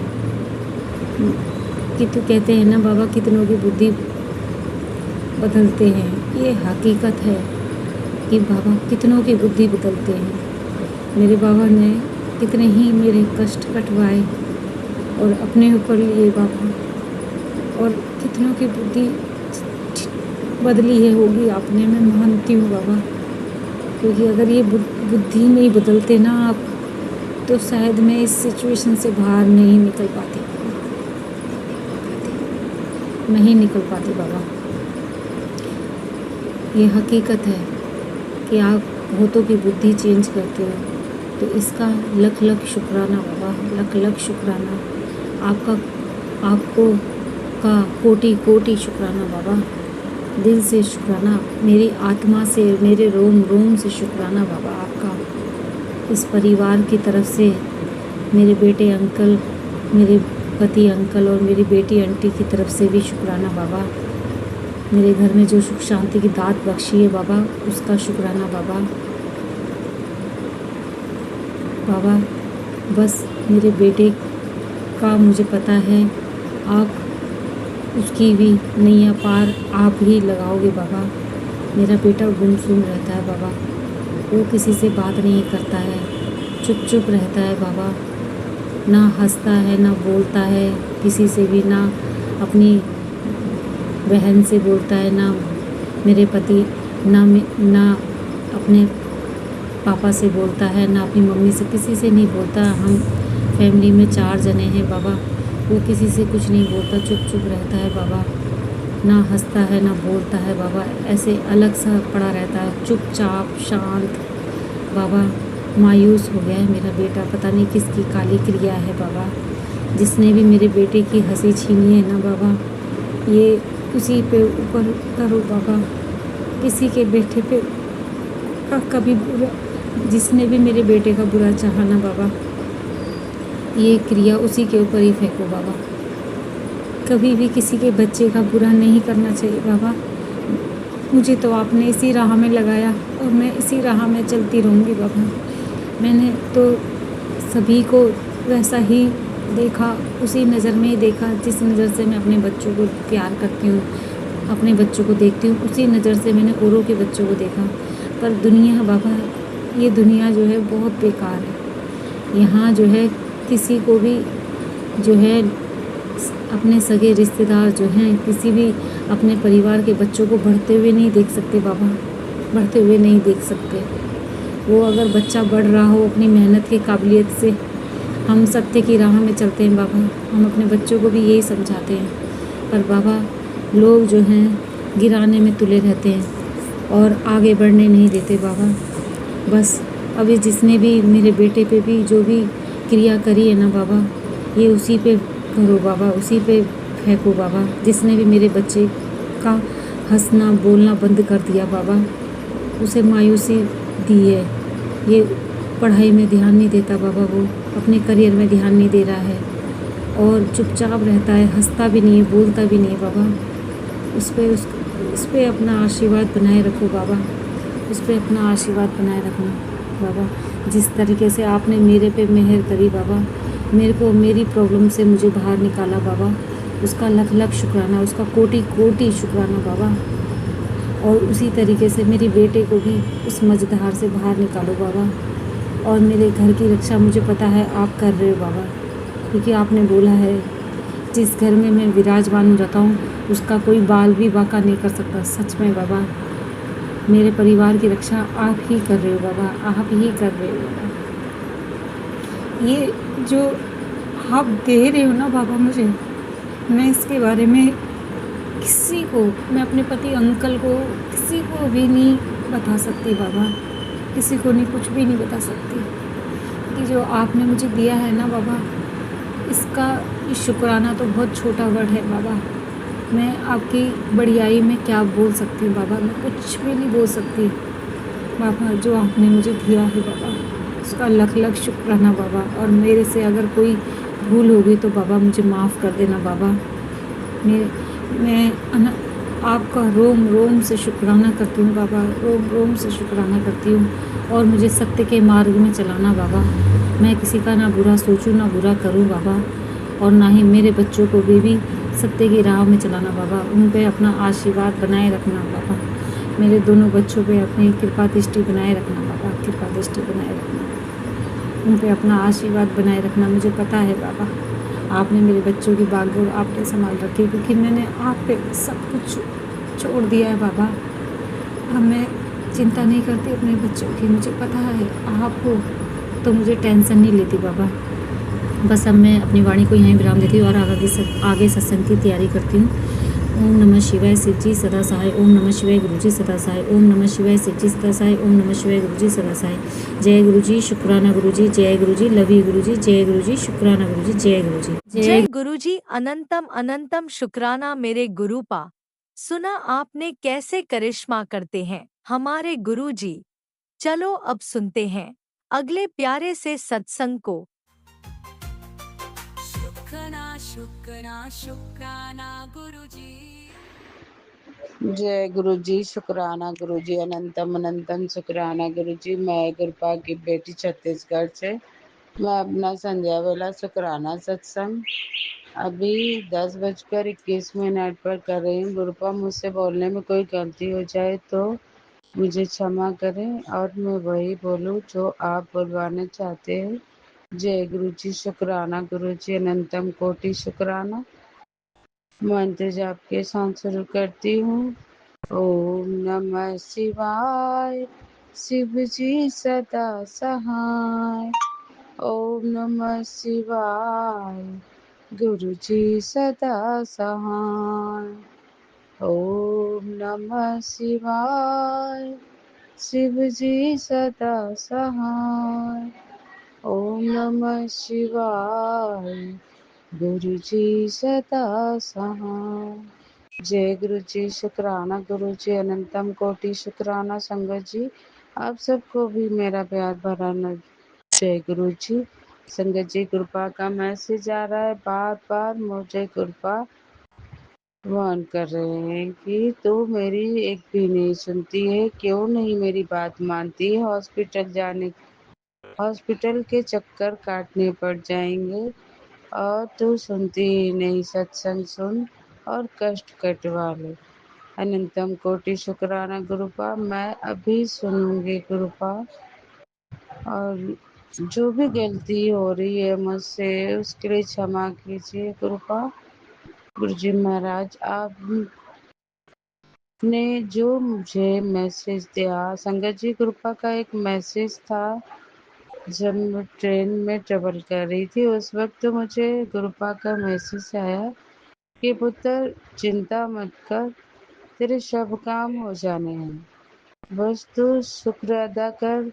कि तो कहते हैं ना बाबा, कितनों की बुद्धि बदलते हैं। ये हकीकत है कि बाबा कितनों की बुद्धि बदलते हैं। मेरे बाबा ने कितने ही मेरे कष्ट कटवाए और अपने ऊपर लिए बाबा, और कितनों की बुद्धि बदली है होगी आपने, मैं मानती हूँ बाबा। क्योंकि अगर ये बुद्धि नहीं बदलते ना आप, तो शायद मैं इस सिचुएशन से बाहर नहीं निकल पाती बाबा। ये हकीकत है कि आप बहुतों की बुद्धि चेंज करते हो, तो इसका लख लख शुक्राना बाबा, लख लख शुक्राना। आपको का कोटि कोटि शुक्राना बाबा, दिल से शुक्राना, मेरी आत्मा से, मेरे रोम रोम से शुक्राना बाबा आपका। इस परिवार की तरफ से मेरे बेटे अंकल, मेरे पति अंकल और मेरी बेटी आंटी की तरफ से भी शुक्राना बाबा। मेरे घर में जो सुख शांति की दात बख्शी है बाबा, उसका शुक्राना बाबा। बाबा बस मेरे बेटे का मुझे पता है, आप उसकी भी नैया पार आप ही लगाओगे बाबा। मेरा बेटा गुमसुम रहता है बाबा, वो किसी से बात नहीं करता है, चुप चुप रहता है बाबा, ना हंसता है ना बोलता है किसी से भी, ना अपनी बहन से बोलता है, ना मेरे पति, ना अपने पापा से बोलता है, ना अपनी मम्मी से, किसी से नहीं बोलता। हम फैमिली में 4 जने हैं बाबा, वो किसी से कुछ नहीं बोलता, चुप चुप रहता है बाबा, ना हंसता है ना बोलता है बाबा, ऐसे अलग सा पड़ा रहता है, चुपचाप शांत बाबा। मायूस हो गया है मेरा बेटा, पता नहीं किसकी काली क्रिया है बाबा, जिसने भी मेरे बेटे की हंसी छीनी है ना बाबा, ये उसी पे ऊपर करो बाबा। किसी के बेटे पे कभी बुरा, जिसने भी मेरे बेटे का बुरा चाहा ना बाबा, ये क्रिया उसी के ऊपर ही फेंको बाबा। कभी भी किसी के बच्चे का बुरा नहीं करना चाहिए बाबा। मुझे तो आपने इसी राह में लगाया और मैं इसी राह में चलती रहूँगी बाबा। मैंने तो सभी को वैसा ही देखा, उसी नज़र में ही देखा जिस नज़र से मैं अपने बच्चों को प्यार करती हूँ, अपने बच्चों को देखती हूँ, उसी नज़र से मैंने औरों के बच्चों को देखा। पर दुनिया बाबा, ये दुनिया जो है बहुत बेकार है। यहाँ जो है किसी को भी जो है अपने सगे रिश्तेदार जो हैं, किसी भी अपने परिवार के बच्चों को बढ़ते हुए नहीं देख सकते बाबा, बढ़ते हुए नहीं देख सकते। वो अगर बच्चा बढ़ रहा हो अपनी मेहनत की काबिलियत से, हम सत्य की राह में चलते हैं बाबा। हम अपने बच्चों को भी यही समझाते हैं पर बाबा लोग जो हैं गिराने में तुले रहते हैं और आगे बढ़ने नहीं देते बाबा। बस अभी जिसने भी मेरे बेटे पे भी जो भी क्रिया करी है ना बाबा, ये उसी पे करो बाबा, उसी पे फेंको बाबा। जिसने भी मेरे बच्चे का हंसना बोलना बंद कर दिया बाबा, उसे मायूसी दी है। ये पढ़ाई में ध्यान नहीं देता बाबा, वो अपने करियर में ध्यान नहीं दे रहा है और चुपचाप रहता है, हंसता भी नहीं है, बोलता भी नहीं है बाबा। उस पे अपना आशीर्वाद बनाए रखो बाबा, उस पे अपना आशीर्वाद बनाए रखना बाबा। जिस तरीके से आपने मेरे पे मेहर करी बाबा, मेरे को मेरी प्रॉब्लम से मुझे बाहर निकाला बाबा, उसका लख लख शुक्राना, उसका कोटि कोटि शुक्राना बाबा। और उसी तरीके से मेरे बेटे को भी उस मझधार से बाहर निकालो बाबा। और मेरे घर की रक्षा मुझे पता है आप कर रहे हो बाबा, क्योंकि आपने बोला है जिस घर में मैं विराजमान हो जाता हूँ उसका कोई बाल भी बाका नहीं कर सकता। सच में बाबा, मेरे परिवार की रक्षा आप ही कर रहे हो बाबा, आप ही कर रहे हो बाबा। ये जो आप दे रहे हो ना बाबा मुझे, मैं इसके बारे में किसी को, मैं अपने पति अंकल को किसी को भी नहीं बता सकती बाबा, किसी को नहीं, कुछ भी नहीं बता सकती कि जो आपने मुझे दिया है ना बाबा, इसका शुक्राना तो बहुत छोटा वर्ड है बाबा। मैं आपकी बड़ियाई में क्या बोल सकती हूँ बाबा, मैं कुछ भी नहीं बोल सकती बाबा। जो आपने मुझे दिया है बाबा, उसका लख लख शुक्राना बाबा। और मेरे से अगर कोई भूल होगी तो बाबा मुझे माफ़ कर देना बाबा। मैं आपका रोम रोम से शुक्राना करती हूँ बाबा, रोम रोम से शुक्राना करती हूँ। और मुझे सत्य के मार्ग में चलाना बाबा। मैं किसी का ना बुरा सोचूं ना बुरा करूं बाबा, और ना ही मेरे बच्चों को भी सत्य की राह में चलाना बाबा। उन पे अपना आशीर्वाद बनाए रखना बाबा। मेरे दोनों बच्चों पे अपनी कृपा दृष्टि बनाए रखना बाबा, कृपा दृष्टि बनाए रखना, उन पे अपना आशीर्वाद बनाए रखना। मुझे पता है बाबा, आपने मेरे बच्चों की बागडोर आपने संभाल रखी, क्योंकि मैंने आप पे सब कुछ छोड़ दिया है बाबा। अब मैं चिंता नहीं करती अपने बच्चों की, मुझे पता है आप हो तो मुझे टेंशन नहीं लेती बाबा। बस अब मैं अपनी वाणी को यहीं विराम देती हूँ और आगे सत्संग की तैयारी करती हूँ। ओम नमः शिवाय शिव जी सदा सहाय। ओम नमः शिवाय गुरु जी सदा सहाय। ओम नमः शिवाय शिव जी सदा सहाय। ओम नमः शिवाय गुरु जी सदा सहाय। जय गुरु जी, शुक्राना गुरु जी, जय गुरु जी, लव यू गुरु जी, जय गुरु जी, शुक्राना गुरु जी, जय गुरु जी, जय गुरु जी, अनंतम अनंतम शुक्राना मेरे गुरुपा। सुना आपने कैसे करिश्मा करते हैं हमारे गुरु जी। चलो अब सुनते हैं अगले प्यारे से सत्संग को। शुक्राना शुक्राना शुक्राना गुरुजी। जय गुरु जी, शुक्राना गुरु जी, अनंतम अनंतम शुक्राना गुरु जी। मैं कृपा की बेटी छत्तीसगढ़ से, मैं अपना संध्या वेला शुक्राना सत्संग अभी 10:21 पर कर रही हूँ। गुरुपा, मुझसे बोलने में कोई गलती हो जाए तो मुझे क्षमा करें और मैं वही बोलूँ जो आप बुलवाना चाहते हैं। जय गुरु जी, शुक्राना गुरु जी, अनंतम कोटि शुक्राना। मंत्र जाप के साथ शुरू करती हूँ। ओम नमः शिवाय, शिव जी सदा सहाय। ओम नमः शिवाय, गुरु जी सदा सहाय। ओम नमः शिवाय, शिव जी सदा सहाय। ओम नमः शिवाय, गुरु जी सदा सहाय। जय गुरु जी, शुक्राना गुरु जी, अनंतम कोटि शुक्राना संगत जी। आप सबको भी मेरा प्यार भरा न जय गुरु जी। संगत जी, कृपा का मैसेज आ रहा है, बार बार मुझे कृपा वार्न कर रहे हैं कि तू मेरी एक भी नहीं सुनती है, क्यों नहीं मेरी बात मानती है। हॉस्पिटल के चक्कर काटने पड़ जाएंगे और तू सुनती ही नहीं। सत्संग सुन और कष्ट कटवा ले। अनंतम कोटि शुक्राना गुरुपा, मैं अभी सुनूंगी गुरुपा। और जो भी गलती हो रही है मुझसे उसके लिए क्षमा कीजिए गुरुपा। गुरु जी महाराज, आपने जो मुझे मैसेज दिया, संगत जी कृपा का एक मैसेज था। जब मैं ट्रेन में ट्रेवल कर रही थी उस वक्त मुझे गुरुपा का मैसेज आया कि पुत्र चिंता मत कर, तेरे सब काम हो जाने हैं। बस तू शुक्र अदा कर,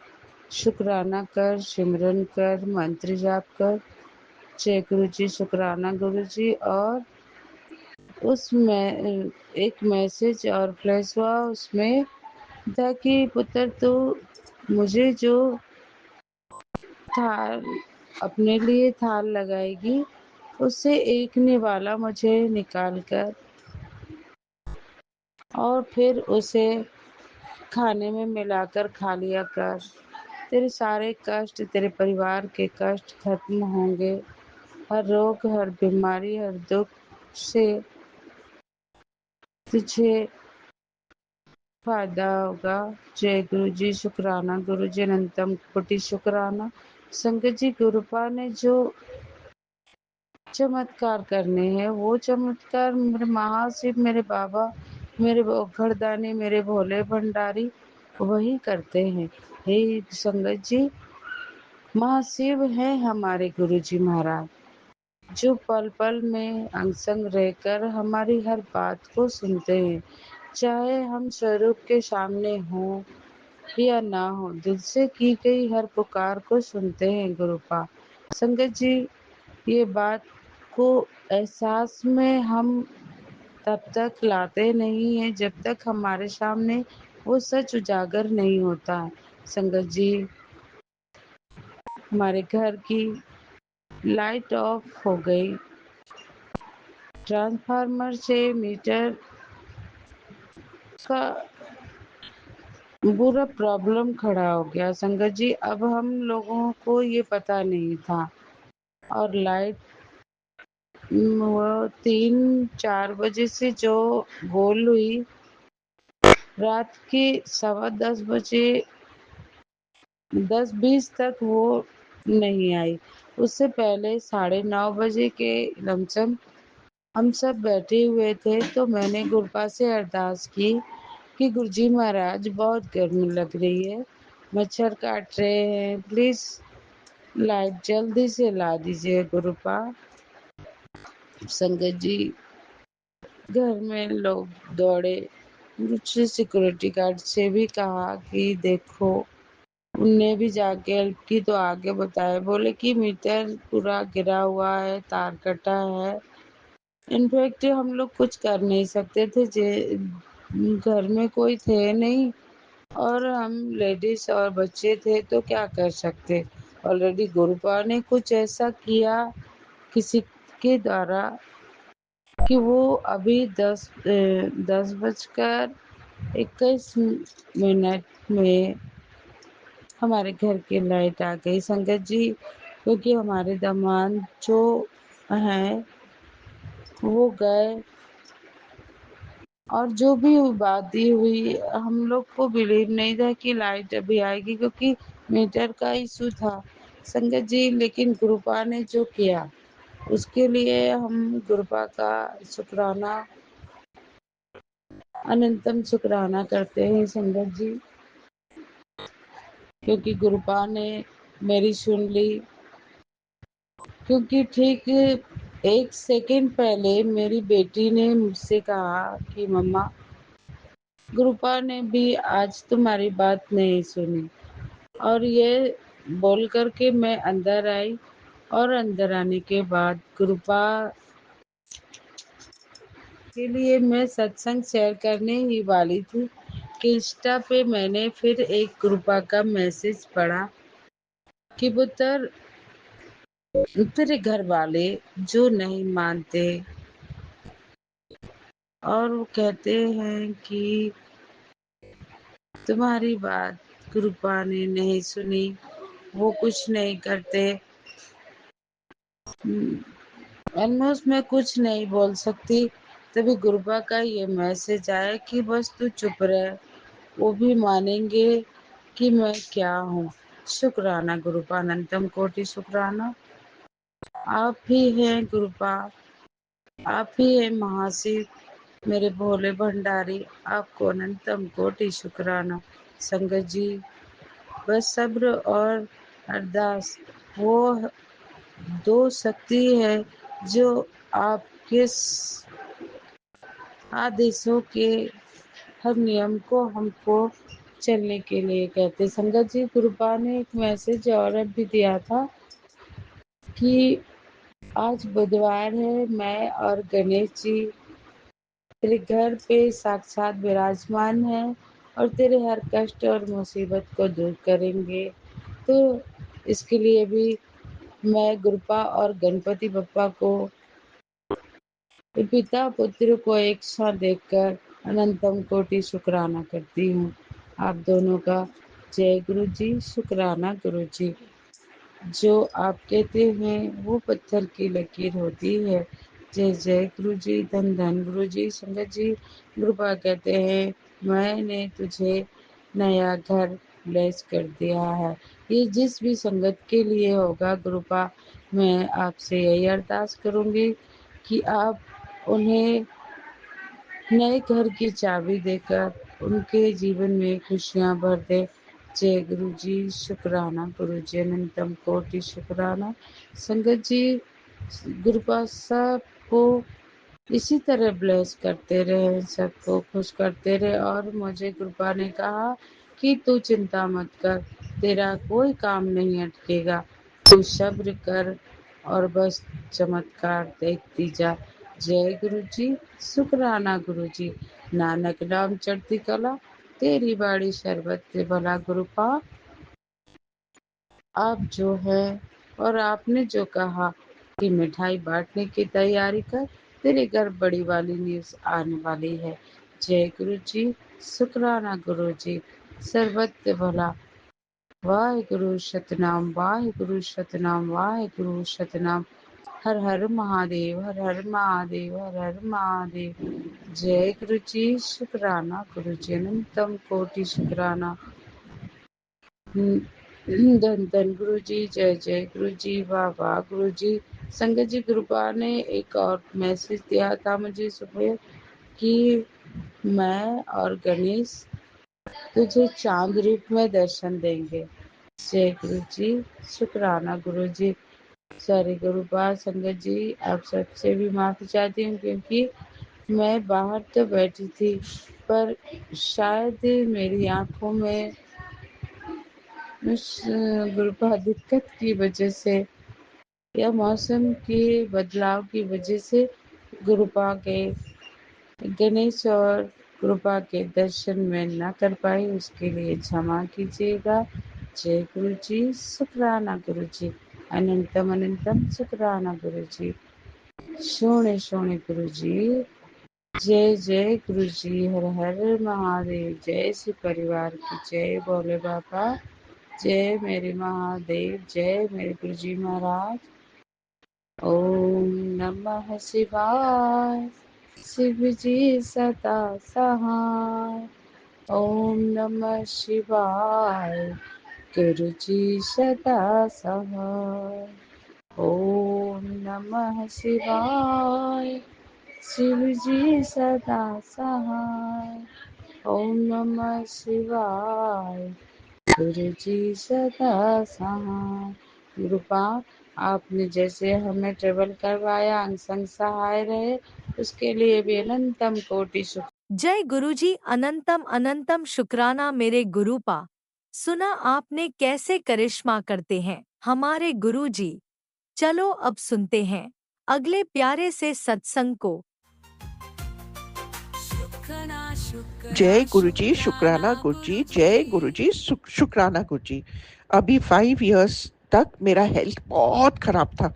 शुक्राना कर, सिमरन कर, मंत्र जाप कर, जय गुरु जी, शुक्राना गुरु जी। और उसमें एक मैसेज और फ्लैश हुआ, उसमें था कि पुत्र तू मुझे जो थाल अपने लिए थाल लगाएगी, उससे एक निवाला मुझे निकाल कर और फिर उसे खाने में मिलाकर खा लिया कर। तेरे सारे कष्ट, तेरे परिवार के कष्ट खत्म होंगे। हर रोग, हर बीमारी, हर दुख से तुझे फायदा होगा। जय गुरु जी, शुक्राना गुरु जी, अनंतम कोटि शुक्राना। संगत जी, गुरुपा ने जो चमत्कार करने हैं, वो चमत्कार मेरे महाशिव, मेरे बाबा, मेरे घरदानी, मेरे भोले भंडारी वही करते हैं। हे संगत जी, महाशिव हैं हमारे गुरु जी महाराज, जो पल पल में अंग संग रहकर हमारी हर बात को सुनते हैं। चाहे हम स्वरूप के सामने हों या ना हो, दिल से की गई हर पुकार को सुनते हैं गुरुपा। संगत जी, ये बात को एहसास में हम तब तक लाते नहीं हैं जब तक हमारे सामने वो सच उजागर नहीं होता। संगत जी, हमारे घर की लाइट ऑफ हो गई, ट्रांसफार्मर से मीटर का बुरा प्रॉब्लम खड़ा हो गया। संगत जी, अब हम लोगों को ये पता नहीं था, और लाइट वो 3-4 बजे से जो गोल हुई, रात के 10:15 बजे 10:20 तक वो नहीं आई। उससे पहले 9:30 बजे के लमसम हम सब बैठे हुए थे, तो मैंने गुरुपा से अरदास की कि गुरुजी महाराज, बहुत गर्मी लग रही है, मच्छर काट रहे हैं, प्लीज़ लाइट जल्दी से ला दीजिए गुरुपा। संगत जी, घर में लोग दौड़े, मुझसे सिक्योरिटी गार्ड से भी कहा कि देखो, उनने भी जाके हेल्प की तो आगे बताया, बोले कि मीटर पूरा गिरा हुआ है, तार कटा है। इनफैक्ट हम लोग कुछ कर नहीं सकते थे, घर में कोई थे नहीं, और हम लेडीज और बच्चे थे, तो क्या कर सकते। ऑलरेडी गुरुपा ने कुछ ऐसा किया किसी के द्वारा कि वो अभी 10:21 में हमारे घर की लाइट आ गई। संगत जी, क्योंकि हमारे दामाद जो हैं वो गए, और जो भी बातें हुई, हम लोग को बिलीव नहीं था कि लाइट अभी आएगी, क्योंकि मीटर का इशू था। संगत जी, लेकिन गुरुपा ने जो किया, उसके लिए हम गुरुपा का शुक्राना, अनंतम शुक्राना करते हैं। संगत जी, क्योंकि गुरुपा ने मेरी सुन ली, क्योंकि ठीक 1 सेकंड पहले मेरी बेटी ने मुझसे कहा कि मम्मा, गुरुपा ने भी आज तुम्हारी बात नहीं सुनी। और ये बोल कर के मैं अंदर आई, और अंदर आने के बाद गुरुपा के लिए मैं सत्संग शेयर करने ही वाली थी कि इंस्टा पे मैंने फिर एक गुरुपा का मैसेज पढ़ा कि पुत्र, तेरे घर वाले जो नहीं मानते और वो कहते हैं कि तुम्हारी बात गुरुपा ने नहीं सुनी, वो कुछ नहीं करते, ऑलमोस्ट मैं कुछ नहीं बोल सकती। तभी गुरुपा का ये मैसेज आया कि बस तू चुप रह, वो भी मानेंगे कि मैं क्या हूँ। शुक्राना गुरुपा, अनंतम कोटि शुक्राना। आप ही हैं गुरुपा, आप ही हैं महाशिव, मेरे भोले भंडारी, आपको अनंतम कोटि शुक्राना। संगत जी, बस सब्र और अरदास, वो दो शक्ति है जो आपके आदेशों के हर नियम को हमको चलने के लिए कहते। संगत जी, गुरुपा ने एक मैसेज और भी दिया था कि आज बुधवार है, मैं और गणेश जी तेरे घर पे साक्षात विराजमान है और तेरे हर कष्ट और मुसीबत को दूर करेंगे। तो इसके लिए भी मैं गुरुपा और गणपति बप्पा को, पिता पुत्र को एक साथ देखकर अनंतम कोटि शुक्राना करती हूँ। आप दोनों का जय गुरु जी, शुक्राना गुरु जी। जो आप कहते हैं वो पत्थर की लकीर होती है। जय जय गुरु जी, धन धन गुरु जी। संगत जी, गुरुपा कहते हैं मैंने तुझे नया घर ब्लेस कर दिया है। ये जिस भी संगत के लिए होगा गुरुपा, मैं आपसे यही अरदास करूँगी कि आप उन्हें नए घर की चाबी देकर उनके जीवन में खुशियाँ भर दे। जय गुरु जी, शुक्राना गुरु जी, अनंतम कोटि शुक्राना। संगत जी, गुरुपा सबको इसी तरह ब्लेस करते रहे, सबको खुश करते रहे। और मुझे गुरुपा ने कहा कि तू चिंता मत कर, तेरा कोई काम नहीं अटकेगा, तू सब्र कर और बस चमत्कार देखती जा। जय गुरु जी, शुक्राना गुरु जी। नानक नाम चढ़ती कला, तेरी बाड़ी शरबत से भला। गुरुपा, आप जो है और आपने जो कहा कि मिठाई बांटने की तैयारी कर, तेरे घर बड़ी वाली न्यूज़ आने वाली है। जय गुरु जी, शुक्राना गुरु जी, सर्वत्र भला। वाहिगुरु सतनाम, वाहिगुरु सतनाम, वाहिगुरु सतनाम। हर हर महादेव, हर हर महादेव, हर हर महादेव। जय गुरु जी, शुक्राना गुरु जी, अनंतम कोटि शुक्राना। धन धन गुरु जी, जय जय गुरु जी, वाह वाह गुरु जी। संगत जी, गुरुपा ने एक और मैसेज दिया था मुझे सुबह कि मैं और गणेश तुझे चांद रूप में दर्शन देंगे। जय गुरु जी, शुक्राना गुरु जी। सॉरी गुरुपा, संगत जी, आप सबसे भी माफी चाहती हूँ क्योंकि मैं बाहर तो बैठी थी पर शायद मेरी आंखों में उस गुरुपा दिक्कत की वजह से या मौसम के बदलाव की वजह से गुरुपा के गणेश और गुरुपा के दर्शन में न कर पाई, उसके लिए क्षमा कीजिएगा। जय गुरु जी, शुक्राना गुरु जी, अनंतम अनंतम शुक्राना गुरु जी। सोने सोने गुरु जी, जय जय गुरु जी, हर हर महादेव। जय श्री परिवार की जय, भोले बाबा, जय मेरे महादेव, जय मेरे गुरु जी महाराज। ओम नमः शिवाय, शिव जी सदा सहाय। ओम नमः शिवाय, गुरु जी सदा सहाय। ओम नमः शिवाय, शिव जी सदा सहाय। ओम नमः शिवाय, गुरु जी सदा सहाय। गुरुपा, आपने जैसे हमें ट्रेवल करवाया, अंग संग सहाय रहे, उसके लिए भी अनंतम कोटि शुक्र। जय गुरुजी, अनंतम अनंतम शुक्राना मेरे गुरुपा। सुना आपने कैसे करिश्मा करते हैं हमारे गुरुजी। चलो अब सुनते हैं अगले प्यारे से सत्संग को। शुक्राना जय शुक्राना गुरुजी, शुक्राना गुरुजी, जय गुरुजी, शुक्राना गुरुजी। अभी 5 इयर्स तक मेरा हेल्थ बहुत खराब था।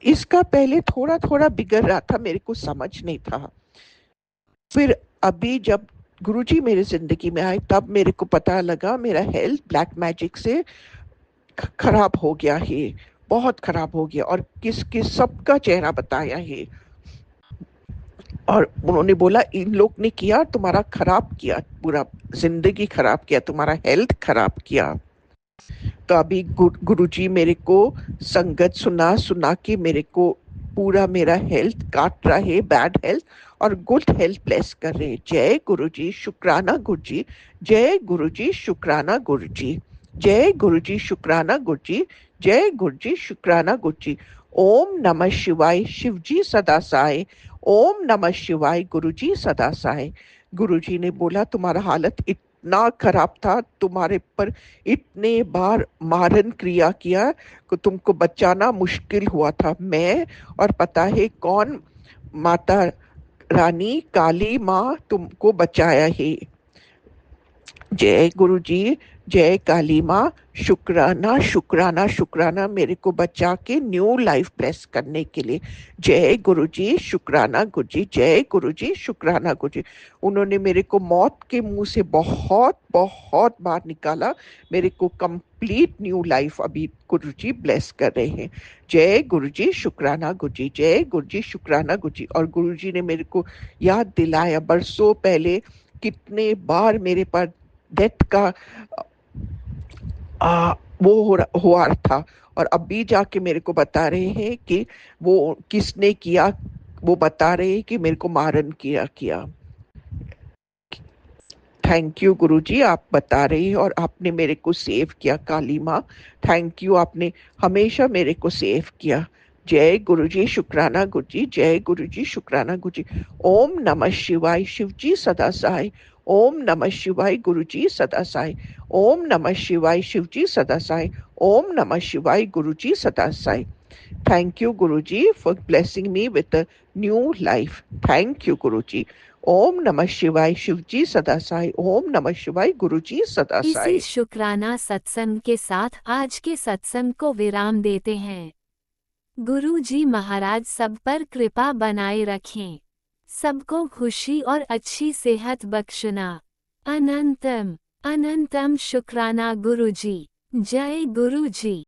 इसका पहले थोड़ा थोड़ा बिगड़ रहा था, मेरे को समझ नहीं था। फिर अभी जब गुरुजी मेरे जिंदगी में आए तब मेरे को पता लगा मेरा हेल्थ ब्लैक मैजिक से खराब हो गया है, बहुत खराब हो गया। और किस किस सबका चेहरा बताया है और उन्होंने बोला इन लोग ने किया, तुम्हारा खराब किया, पूरा जिंदगी खराब किया, तुम्हारा हेल्थ खराब किया। तो अभी गुरुजी मेरे को संगत सुना सुना के मेरे को पूरा मेरा हेल्थ काट रहा है, बैड हेल्थ और गुड हेल्थ ब्लेस कर रहे। जय गुरुजी, शुक्राना गुरुजी, जय गुरुजी, शुक्राना गुरुजी, जय गुरुजी, शुक्राना गुरुजी, जय गुरुजी, शुक्राना गुरुजी। ओम नमः शिवाय, शिवजी सदा सहाय। ओम नमः शिवाय गुरुजी सदा सहाय। गुरुजी ने बोला तुम्हारा हालत इतना खराब था, तुम्हारे पर इतने बार मारन क्रिया किया कि तुमको बचाना मुश्किल हुआ था। मैं और पता है कौन, माता रानी काली माँ तुमको बचाया है। जय गुरुजी, जय काली माँ। शुक्राना शुक्राना शुक्राना मेरे को बचा के न्यू लाइफ ब्लेस करने के लिए। जय गुरुजी, शुक्राना गुरुजी, जय गुरुजी, शुक्राना गुरुजी। उन्होंने मेरे को मौत के मुंह से बहुत बहुत बार निकाला। मेरे को कंप्लीट न्यू लाइफ अभी गुरुजी ब्लेस कर रहे हैं। जय गुरुजी, शुक्राना गुरुजी, जय गुरुजी, शुक्राना गुरुजी। और गुरुजी ने मेरे को याद दिलाया बरसों पहले कितने बार मेरे पास डेथ का वो हुआ था, और अभी जाके मेरे को बता रहे हैं कि वो किसने किया। वो बता रहे हैं कि मेरे को मारन किया। थैंक यू गुरुजी, आप बता रहे हैं और आपने मेरे को सेव किया। काली माँ थैंक यू, आपने हमेशा मेरे को सेव किया। जय गुरुजी, शुक्राना गुरुजी, जय गुरुजी, शुक्राना गुरुजी। ओम नमः शिवाय शिवजी सदा सहाय। ओम नमः शिवाय गुरुजी सदा सहाय। ओम नमः शिवाय शिवजी सदा सहाय। ओम नमः शिवाय गुरुजी सदा सहाय। Thank you Guruji for blessing me with a new life. Thank you Guruji. ओम नमः शिवाय शिवजी सदा साई। ओम नमः शिवाय गुरुजी सदा इसी साई। शुक्राना सत्संग के साथ आज के सत्संग को विराम देते हैं। गुरु जी महाराज सब पर कृपा बनाए रखें, सबको खुशी और अच्छी सेहत बख्शना। अनंतम अनंतम शुक्राना गुरुजी। जय गुरुजी।